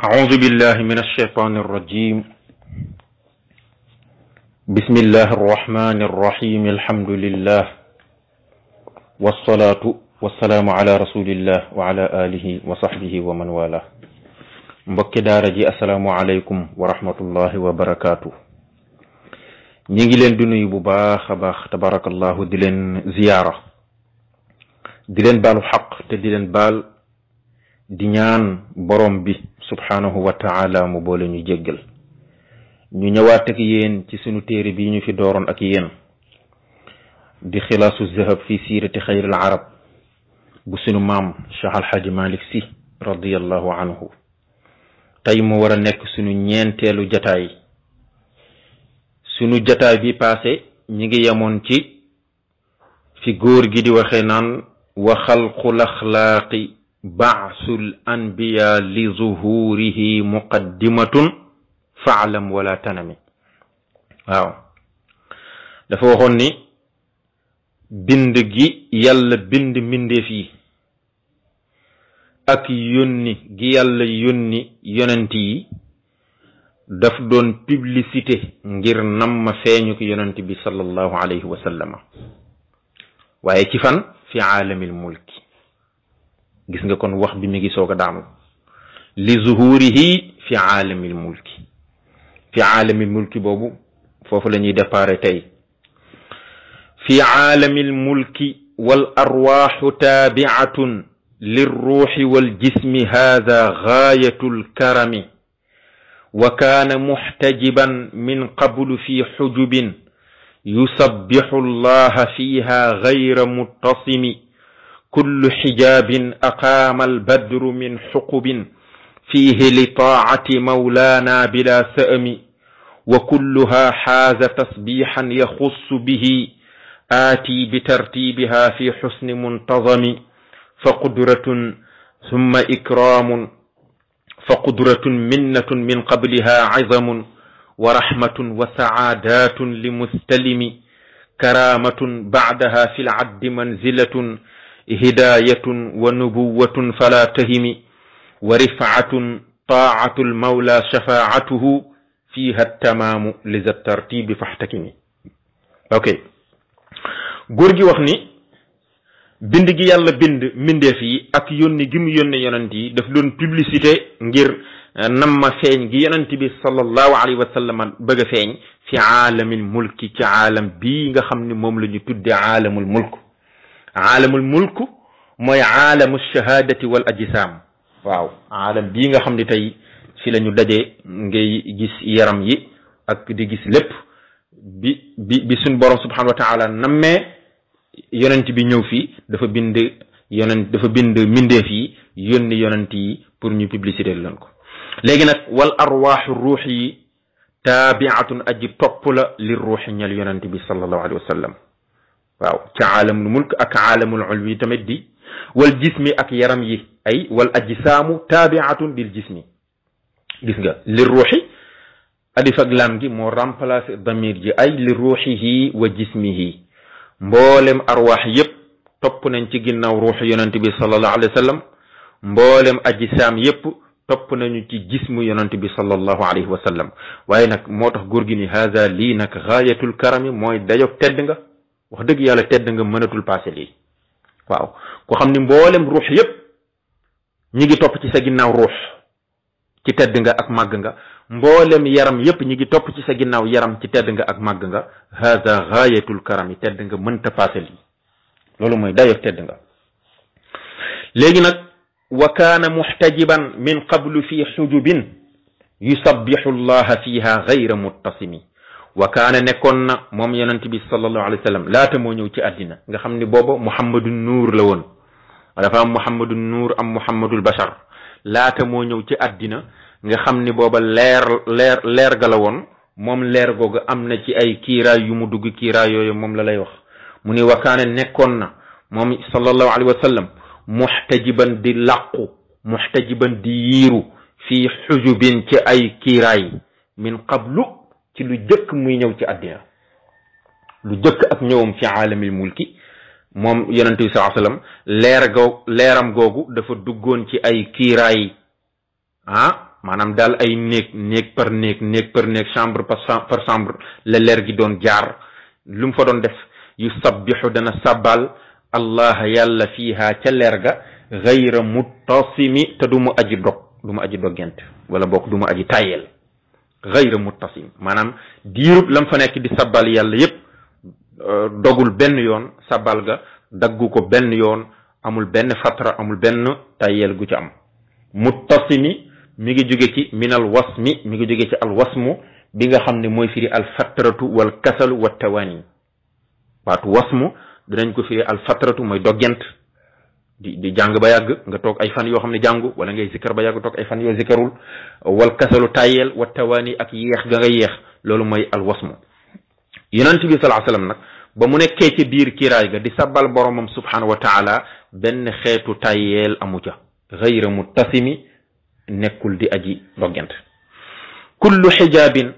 أعوذ بالله من الشيطان الرجيم. بسم الله الرحمن الرحيم. الحمد لله والصلاة والسلام على رسول الله وعلى آله وصحبه ومن والاه. mbokki daara ji assalaamu aleykum wa rahmatullahi wa barakaatu. ñi ngi leen di nuyu bu baax a baax tabarakallahu di leen ziyaara di leen baalu xaq te di leen baal di ñaan borom bi subhanahu wa ta'ala mu boole ñu jéggal. ñu ñëwaat ak yéen ci sunu téere bi ñu fi dooroon ak yéen di xilaasu zahab fi siirati xayril arab bu sunu maam Cheikh Alhaji Malick Sy radiyallahu anhu. tey mu war a nekk sunu ñeenteelu jataay. sunu jataay bi passé ñi ngi yemoon ci fi góor gi di waxee naan wa xalqul axlaaqi ba'sul anbiya li zuhurihi muqaddimatun fa'lam wala tanami. waaw dafa waxoon ni bind gi yàlla bind mbindeef yi ak yónni gi yàlla yónni yonent yi daf doon publicité ngir nam ma feeñu ko yonent bi sallallahu alayhi wa sallama. waaye ci fan fi aalamil mulki. gis nga kon wax bi mi ngi soog a daanu li zuhurihi fi aalamil mulki. fi aalamil mulki boobu foofu la ñuy déparé tey. fi aalamil mulki wal arwaaxu taabiatun للروح والجسم هذا غاية الكرم وكان محتجبا من قبل في حجب يسبح الله فيها غير متصم كل حجاب أقام البدر من حقب فيه لطاعة مولانا بلا سأم وكلها حاز تسبيحا يخص به آتي بترتيبها في حسن منتظم فقدرة ثم إكرام فقدرة منة من قبلها عظم ورحمة وسعادات لمستلم كرامة بعدها في العد منزلة هداية ونبوة فلا تهم ورفعة طاعة المولى شفاعته فيها التمام لذا الترتيب فاحتكمي. اوكي غورغي وخني bind gi yàlla bind mbindeef yi ak yónni gi mu yónne yonent yi daf doon publicité ngir namma feeñ gi yonent bi sallallahu alayhi wa sallam bëgg a feeñ fi aalamil mulki ci aalam bii nga xam ni moom la ñu tudde aalamul mulk. aalamul mulk mooy aalamu shahadati wal ajsaam. waaw aalam bii nga xam ni tey fi la ñu daje ngay gis yaram yi ak di gis lépp bi suñ borom subhanahu wa taala nammee yonent bi ñëw fii dafa bind mbindeef yi yónni yonent yi pour ñu publicité leen ko. léegi nag wal arwaaxu ruux yi taabiatun aji topp la li ruuxi ñal yonent bi sallallahu alayhi wa sallam. waaw ci aalamul mulk ak aalamul ulwi tamit di wal jismi ak yaram yi ay wal ajsaamu taabiatun bil jismi. gis nga li ruuxi alif ak lam gi moo remplacé damir ji ay li ruuxihi wa jismihi. mboolem arwaax yépp topp nañ ci ginnaaw ruuxu yonent bi sallallahu alayhi wa sallam. mboolem ajsaam yépp topp nañu ci jismu yonent bi sallallahu alayhi wa sallam. waaye nag moo tax góor gi ni haza lii nag gaayatul karami mooy dayog tedd nga. wax dëgg yàlla tedd nga mënatul passé lii. waaw ko xam ni mboolem ruux yépp ñi ngi topp ci sa ginnaaw ruux ci tedd nga ak màgg nga. mboolem yaram yépp ñi ngi topp ci sa ginnaaw yaram ci tedd nga ak màgg nga. hada gaayatul karami tedd nga mënta passé lii. loolu mooy dayof tedd nga. léegi nag wa kaana muxtajiban min qablu fi xujubin yusabbihu llaha fiha gayra muttasimi. wa kaana nekkoon na moom yonent bi sallallahu alayhi wa sallam laata moo ñëw ci àddina nga xam ni booba muhammadu nuur la woon. dafa am muhammadu nuur am muhammadul bashar. laata moo ñëw ci àddina nga xam ni booba leer ga la woon. moom leer googu am na ci ay kiiraay yu mu dugg kiiraay yooyu moom la lay wax. mu ni wakaane nekkoon na moom sallallahu alayhi wa sallam muxtajiban di làqu muxtajiban di yiiru fii xujubin ci ay kiiraay min qablu ci lu jëkk muy ñëw ci àddina. lu jëkk ak ñëwam fi aalamil mulki moom yonent bi sallallahu alayhi wa sallam leeram googu dafa duggoon ci ay kiiraay maanaam daal ay néeg par néeg chambre par chambre la leer gi doon jaar lu mu fa doon def yusabbihu dana sabbal allah yàlla fiiha ca leer ga gayra muttasimi te du mu aji doggent wala bokk du mu aji tàyyel gayra muttasim maanaam diirub lam fa nekk di sabbal yàlla yépp dogul benn yoon sabbal ga daggu ko benn yoon amul benn fatra amul benn tàyyel gu ci am muttasimi mi ngi jóge ci minal wasmi mi ngi jóge ci al wasmu bi nga xam ne mooy firi al fatratu wal kasalu wa tawani baatu wasmu dinañ ko firi al fatratu mooy doggent di jàng ba yàgg nga toog ay fan yoo xam ne jàngu wala ngay zikkar ba yàgg toog ay fan yoo zikkarul wal kasalu tayel wa tawani ak yeex ga nga yeex loolu mooy al wasmu yonent bi sallallahu alayhi wasallam nag ba mu nekkee ci biir kiiraay ga di sabbal boromam subhanahu wa taala benn xeetu tayel amu ca gayra muttasimi nekkul di aji doggent kullu xijaabin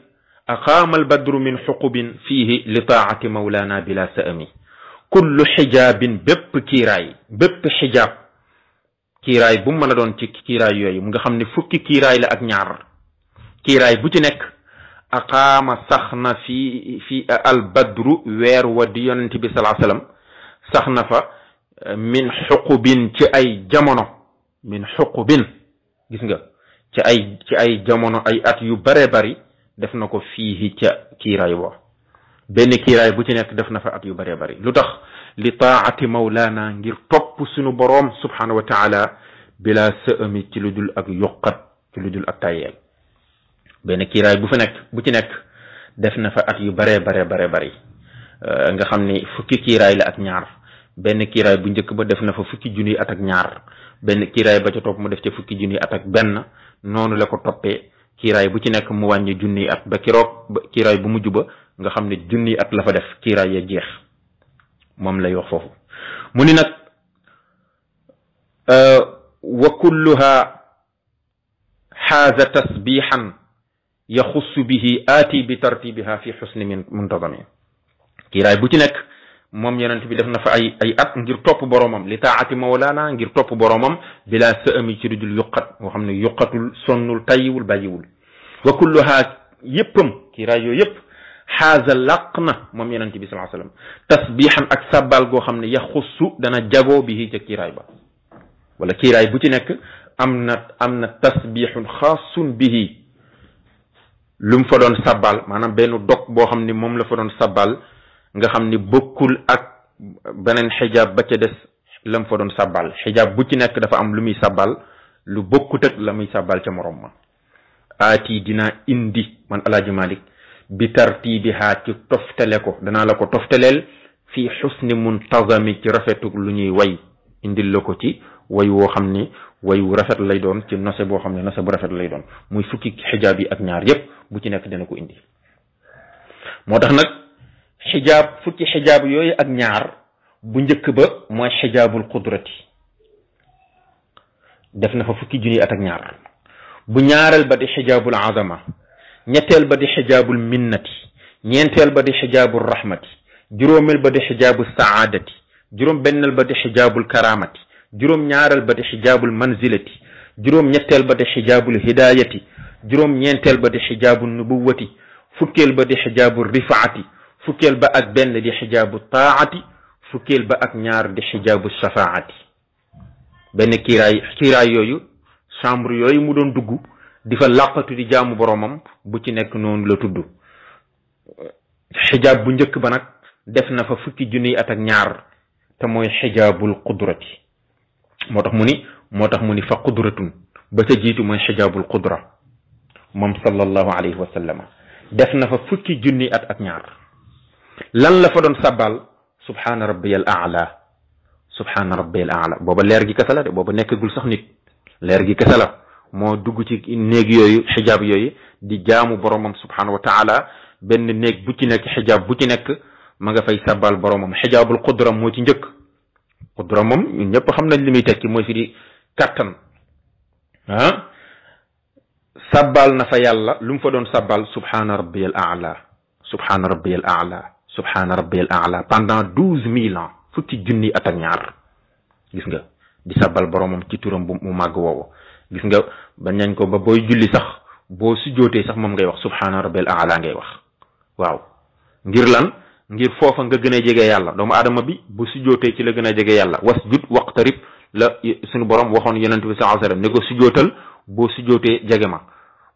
aqaama albadru min xuqubin fiihi li taati mawlana bila sa'ami kullu xijaabin bépp xijaab kiiraay bu mu mën a doon ci kiiraay yooyu mu nga xam ne fukki kiiraay la ak ñaar kiiraay bu ci nekk aqaama sax na fi albadru weer wa di yonent bi salaa sallam sax na fa min xuqubin ci ay jamono min xuqubin gis nga ci ay jamono ay at yu bare bari def na ko fii ca kiiraay wa benn kiiraay bu ci nekk def na fa at yu bare bari lu tax li taati mawlaana ngir topp sunu boroom subhanahu wa taala bila sëami ci lu dul ak yuqat ci lu dul ak tayeel benn kiiraay bu ci nekk def na fa at yu bare bari nga xam ni fukki kiiraay la ak ñaar benn kiiraay bu njëkk ba def na fa fukki junniy at ak ñaar benn kiiraay ba ca topp mu def ca fukki junniy at ak benn noonu la ko toppee kiiraay bu ci nekk mu wàññi junniy at ba kiiraay bu mujj ba nga xam ne junniy at la fa def kiiraay ya jeex moom lay wax foofu mu ni nag wa kulluha xaaza tasbixan yaxussu bihi aati bi tartibiha fi xusni muntazami kiiraay bu ci nekk moom yonent bi def na fa ay at ngir topp boromam li taati mawlaana ngir topp boromam bila sa'ami ci dudul yuqat moo xam ne yuqatul sonnul tayyiwul bàyyiwul wa kulluha yéppam kiiraay yooyu yépp xaaza laq na moom yonent bi sallallahu alayhi wasallam tasbixan ak sabbal goo xam ne yaxussu dana jagoo bihi ca kiiraay ba wala kiiraay bu ci nekk am na tasbixun xaasun bihi lu mu fa doon sabbal maanaam benn dog boo xam ni moom la fa doon sabbal nga xam ni bokkul ak beneen xijaab ba ca des lam fa doon sabbal xijaab bu ci nekk dafa am lu muy sabbal lu bokkut ak la muy sabbal ca morom ma aati dina indi man alaaji Malik bi tartibiha ci toftale ko danaa la ko toftaleel fii xusni muntazami ci rafetu lu ñuy way indil la ko ci way woo xam ni way wu rafet lay doon ci nose boo xam ne nose bu rafet lay doon muy fukki xijaab yi ak ñaar yépp bu ci nekk dana ko indi moo tax nag fukki xijaab yooyu ak ñaar bu njëkk ba mooy xijaabul qudrati def na fa fukki junni at ak ñaar bu ñaareel ba di xijaabul azama ñetteel ba di xijaabul minnati ñeenteel ba di xijaabul rahmati juróomeel ba di xijaabul saadati juróom benneel ba di xijaabul karamati juróom ñaareel ba di xijaabul manzilati juróom ñetteel ba di xijaabul hidayati juróom ñeenteel ba di xijaabul nubuwati fukkeel ba di xijaabul rifaati fukkeel ba ak benn di xijaabu taati fukkeel ba ak ñaar di xijaabu shafaati benn kiiraay yooyu chambre yooyu mu doon dugg di fa làqatu di jaamu boromam bu ci nekk noonu la tudd xijaab bu njëkk ba nag def na fa fukki junniy at ak ñaar te mooy xijaabul qudrati moo tax mu ni fa qudratun ba ca jiitu mooy xijaabul qudra moom sallallahu alayhi wa sallam def na fa fukki junniy at ak ñaar lan la fa doon sabbal subhaana rabbiyal a'la subhaana rabbiyal a'la booba leer gi kese la de booba nekkagul sax nit leer gi kese la moo dugg ci néeg yooyu xijaab yooyu di jaamu boromam subhaanahu wa taala benn néeg bu ci nekk xijaab bu ci nekk ma nga fay sabbal boromam xijaabul qudra moo ci njëkk qudra moom ñun ñëpp xam nañ li muy tekki mooy fi di kattan sabbal na fa yàlla lu mu fa doon sabbal subhaana rabbiyal a'la subhaana rabbiyal a'la subhaana rabbiyal a'la pendant 12 000 ans fukki junni at ak ñaar gis nga di sabbal boromam ci turam bu mu màgg woowu gis nga bañ nañ ko ba booy julli sax boo sujjootee sax moom ngay wax subhaana rabbil aala ngay wax waaw ngir lan ngir foofa nga gën a jege yàlla doomu aadama bi bu sujjootee ci la gën a jege yàlla wasjud waqtarib la suñu borom waxoon yonent bi sallallahu alayhi wasallam ne ko sujjootal boo sujjootee jege ma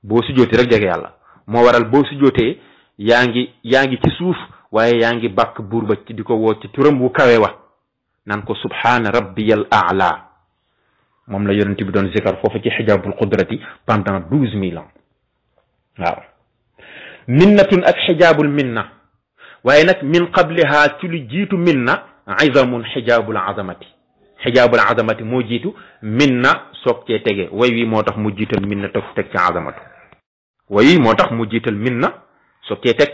boo sujjootee rek jege yàlla moo waral boo sujjootee yaa ngi ci suuf waaye yaa ngi bàkk buur ba ci di ko woo ci turam wu kawe wa naan ko subhaana rabbiyal aala moom la yonent bi doon zikar foofu ci xijaabul qudrati pendant 12 000 ans waaw minnatun ak xijaabul minna waaye nag min qabliha ci lu jiitu minna izamun xijaabul azamati xijaabul azamati moo jiitu minna soog cee tege way wi moo tax mu jiital minna toog teg ci azamatu way wi moo tax mu jiital minna soog cee teg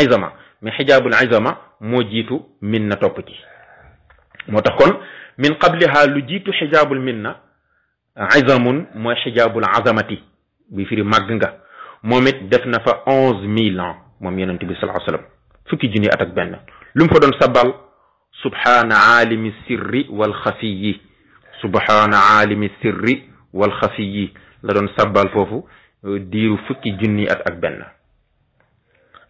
izama mais xijaabul izama moo jiitu minna topp ci moo tax kon min qabliha lu jiitu xijaabul minna izamun mooy xijaabul azamati bi firi màgg nga moom it def na fa 11 000 ans moom yonent bi sallallahu alayhi wasallam fukki junni at ak benn lu mu fa doon sabal subhaana aalimi sirri wal xafiyi subhaana aalimi sirri wal xafiyi la doon sabal foofu diiru fukki junni at ak benn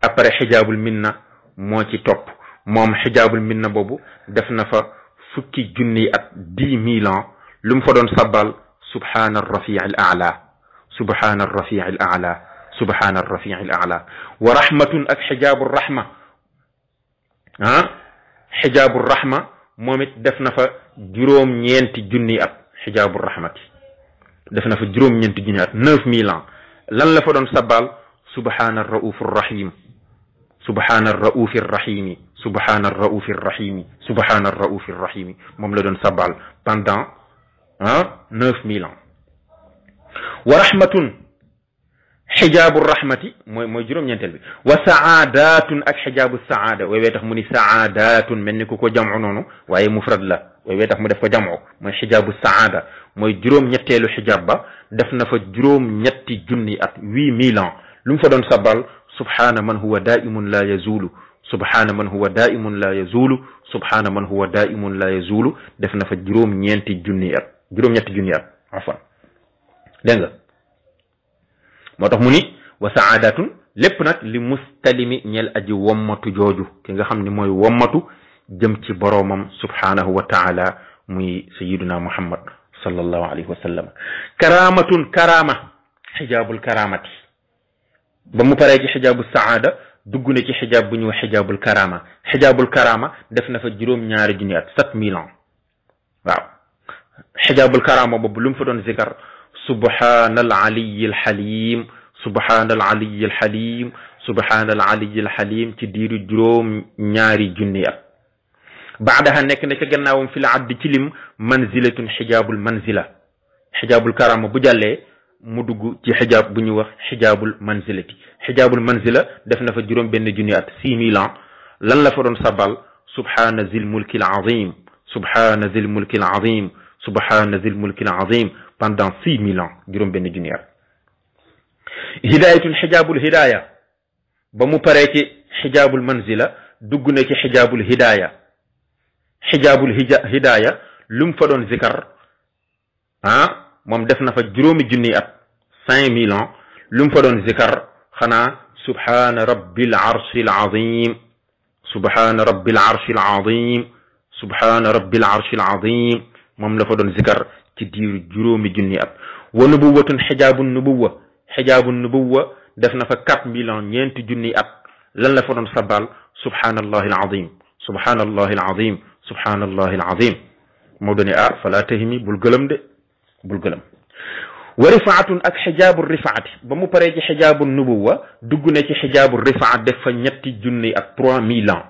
après xijaabul minna moo ci topp moom xijaabul minna boobu def na fa fukki junni at 10 000 ans lu mu fa doon sabal subhaana arrafii al aala subhaana arrafii al aala subhaana arrafii al aala wa rahmatun ak xijaabu rahma xijaabu rahma moom it def na fa juróom-ñeenti junni at xijaabu rahmati def na fa juróom-ñeenti junni at 9000 ans lan la fa doon sabal subhaana arraufi arrahim subhaana arraufi arrahimi subhaana arraufi arrahimi subhaana arraufi arrahimi moom la doon sabal pendant 9000 ans wa rahmatun xijaabu rahmati mooy juróom-ñeenteel bi wa saadatun ak xijaabu saada waywee tax mu ni saadatun mel ni ku ko jamcu noonu waaye mufrad la waywee tax mu def ko jamcu mooy xijaabu saada mooy juróom-ñetteelu xijaab ba def na fa juróom-ñetti junni at 8000 ans lu mu fa doon sabal subhaana man huwa daimun la yazulu subhaana man huwa daimun la yazulu subhaana man huwa daimun la yazulu def na fa juróom-ñeenti junni at juróom-ñetti junni at afan dégg nga moo tax mu ni wa saadatun lépp nag li mustalimi ñeel aji wommatu jooju ki nga xam ne mooy wommatu jëm ci boroomam subhanahu wa taala muy sayiduna muhammad sallallahu alayhi wa sallam karamatun karama xijaabul karamati ba mu paree ci xijaabu saada dugg na ci xijaab bu ñuy wax xijaabul karama xijaabul karama def na fa juróom-ñaari junni at 7000 ans waaw xijaabul karama boobu lu mu fa doon zikar subhaana al aliyi al xalim subhaana al aliyi al xalim subhaana al aliyi al xalim ci diiru juróom-ñaari junni at baadaha nekk na ca gannaawam fi la addi ci lim manzilatun xijaabul manzila xijaabul karama bu jàllee mu dugg ci xijaab bu ñuy wax xijaabul manzilati xijaabul manzila def na fa juróom-benn junni at 6000 ans lan la fa doon sabal subhaana zil mulki al azim subhaana zil mulki al azim subhaana zil mulki al azim pendant 6000 ans juróom-benn junni at hidayatun xijaabul hidaya ba mu paree ci xijaabul manzila dugg na ci xijaabul hidaya xijaabul hidaya lu mu fa doon zikar moom def na fa juróomi junni at 5000 ans lu mu fa doon zikar xanaa subhaana rabbil arshil azim subhaana rabbil arshil azim subhaana rabbil arshil azim moom la fa doon zikar ci diiru juróomi junni at wa nubuwatun xijaabu nubuwa xijaabu nubuwa def na fa 4000 ans ñeenti junni at lan la fa doon sabal subhaanallahi alazim subhaanallahi alazim subhaanallahi alazim moo doon fala tahimi bul gëlëm de bul gëlëm wa rifaatun ak xijaabu rifaati ba mu paree ci xijaabu nubuwa dugg na ci xijaabu rifaat def fa ñetti junni ak 3000 ans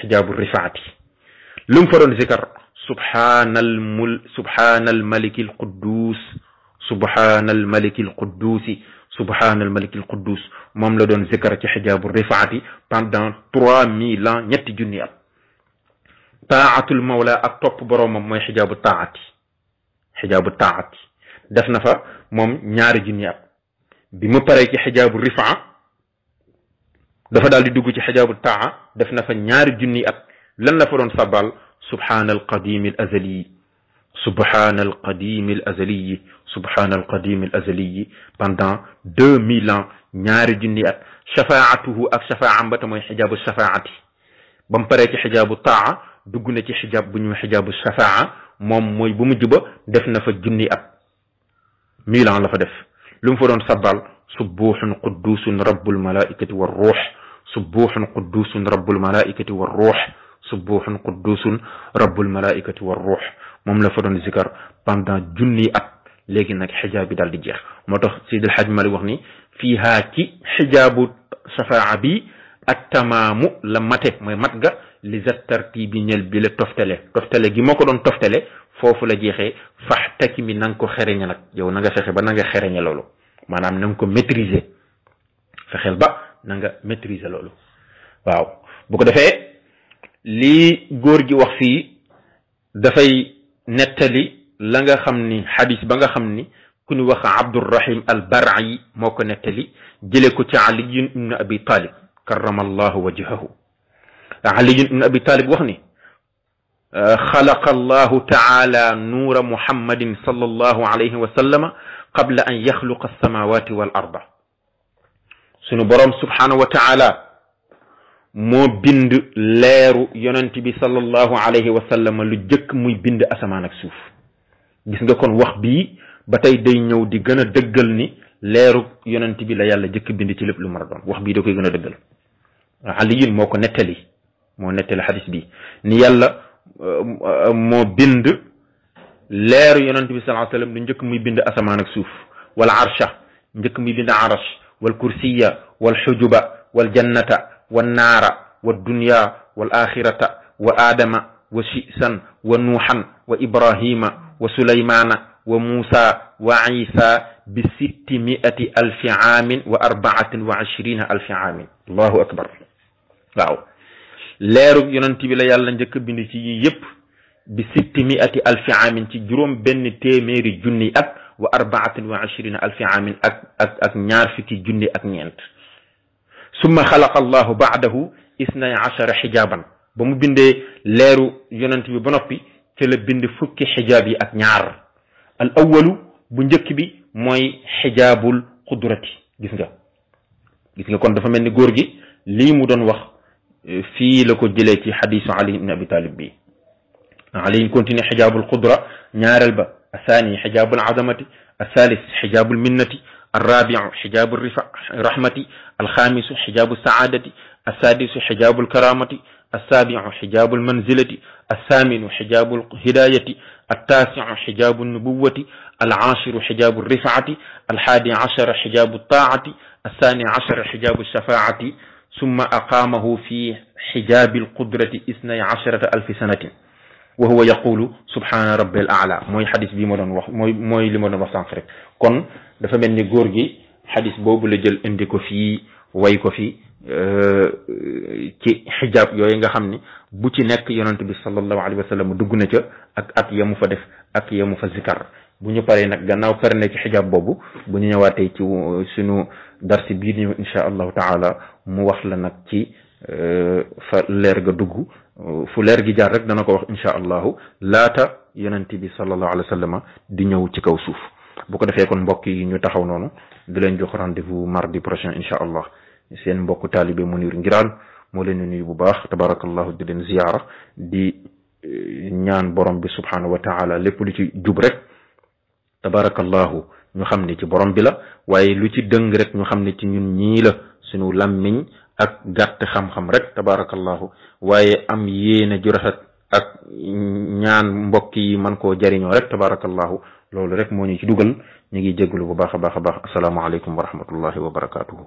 xijaabu rifaati lu mu fa doon zikar subhaanal maliki al quddus subhaanal maliki al quddusi subhaanal maliki al quddus moom la doon zikar ci xijaabu rifaati pendant 3000 ans ñetti junni at taatul mawla ak topp boroomam mooy xijaabu taati xijaabu taati def na fa moom ñaari junni at bi mu paree ci xijaabu rifaa dafa daal di dugg ci xijaabu taa def na fa ñaari junni at lan la fa doon sabal subhaana alqadimi al azali subhana al qadim al azali subhana al qadim al azali pendant 2000 ans ñaari junni at shafaatuhu ak shafaam ba ta mooy xijaabu shafaati ba mu paree ci xijaabu taa dugg na ci xijaab bu ñu xijaabu shafaa moom mooy bu mujj ba def na fa junni at 1000 ans la fa def lu mu fa doon sabbal subuhun quddusun rabbul malaikati war ruux subuhun quddusun rabbul malaikati war ruux subuhun quddusun rabbul malaikati war ruux moom la fa doon zikar pendant junni at léegi nag xijaab bi daal di jeex moo tax Seydil Hadj Malick wax ni fiihaa ci xijaabu shafaa bi ak tamaamu la mate mooy mat ga li zat tartibi ñel bi la toftale gi moo ko doon toftale foofu la jeexee faxtaki mi na nga ko xereñe nag yow na nga fexe ba na nga xereñe loolu maanaam na nga ko maîtriser fexeel ba na nga maîtriser loolu waaw bu ko defee lii góor gi wax fii dafay nettali la nga xam ni xadis ba nga xam ni ku ñu wax Abdurrahim al Bar'i moo ko nettali jële ko ci Ali ibn Abi Talib karrama allahu wajhahu Ali ibn Abi Talib wax ni xalaqa allahu taala nuura muhammadin sallallahu alayhi wa sallama qabla an yaxluqa alsamawati wal arda sunu boroom subhanahu wa taala moo bind leeru yonent bi sallallahu alayhi wa sallama lu jëkk muy bind asamaan ak suuf gis nga kon wax bii ba tey day ñëw di gën a dëggal ni leeru yonent bi la yàlla jëkk bind ci lépp lu mën a doon wax bii da koy gën a dëggal aliyin moo ko nettali xadis bi ni yàlla moo bind leeru yonent bi sallallahu alayhi wa sallam lu njëkk muy bind asamaan ak suuf wal arsha njëkk muy bind arash wal kursiya wal xujuba wal jannata wal naara wal dunya wal axirata wa aadama wa shisan wa nuuxan wa ibrahima wa sulaymana wa muusa wa isa bi 600 alfi aamin wa 24 alfi aamin allahu akbar waaw leeru yonent bi la yàlla njëkk bind ci yi yëpp bi 600 alfi aamin ci juróom benn téeméeri junni at wa 24 alfi aamin ak ñaar fukki junni ak ñeent summa xalaqa allahu baadahu 12 xijaaban ba mu bindee leeru yonent bi ba noppi ci la bind fukki xijaab yi ak ñaar al awalu bu njëkk bi mooy xijaabul qudrati gis nga kon dafa mel ni góor gi lii mu doon wax fii la ko jëlee ci xadisu Ali ibn Abi Talib bi Ali continue xijaabul qudra ñaareel ba athani xijaabul azamati athalis xijaabul minnati الرابع حجاب الرحمة الخامس حجاب السعادة السادس حجاب الكرامة السابع حجاب المنزلة الثامن حجاب الهداية التاسع حجاب النبوة العاشر حجاب الرفعة الحادي عشر حجاب الطاعة الثاني عشر حجاب الشفاعة ثم أقامه في حجاب القدرة 12 ألف سنة وهو يقول سبحان ربي الأعلى موي حديث بي مودون واخ موي لي مودون واخ سانك رek kon dafa melni góor gi hadith bobu la jël indi ko fi way ko fi ci hijab yoy nga xamni bu ci nek yonent bi sallallahu alayhi wa sallam dugg na ca ak at yamu fa def ak yamu fa zikar bu ñu paré nak gannaaw per ne ci hijab bobu bu ñu ñëwaatee ci suñu darsi bi ñu insha Allah taala mu wax la nak ci fa leer ga dugg fu leer gi jaar rek dana ko wax insha allahu laata yonent bi sallallahu alayhi wa sallam di ñëw ci kaw suuf bu ko defee kon mbokk yi ñu taxaw noonu di leen jox rendez-vous mardi prochain insha allah seen mbokk taalibe Mounir Ngiraan moo leen di nuyu bu baax tabarakallahu di leen ziyaara di ñaan borom bi subhanahu wa taala lépp lu ci jub rek tabarakallahu ñu xam ne ci borom bi la waaye lu ci dëng rek ñu xam ne ci ñun ñii la suñu lammiñ ak gàtt xam-xam rek tabarakallahu waaye am yéene ju rafet ak ñaan mbokk yi man koo jariñoo rek tabarakallahu loolu rek moo ñu ci dugal ñu ngi jégalu bu baax a baax a baax asalaamaaleykum wa rahmatullahi wa barakatuhu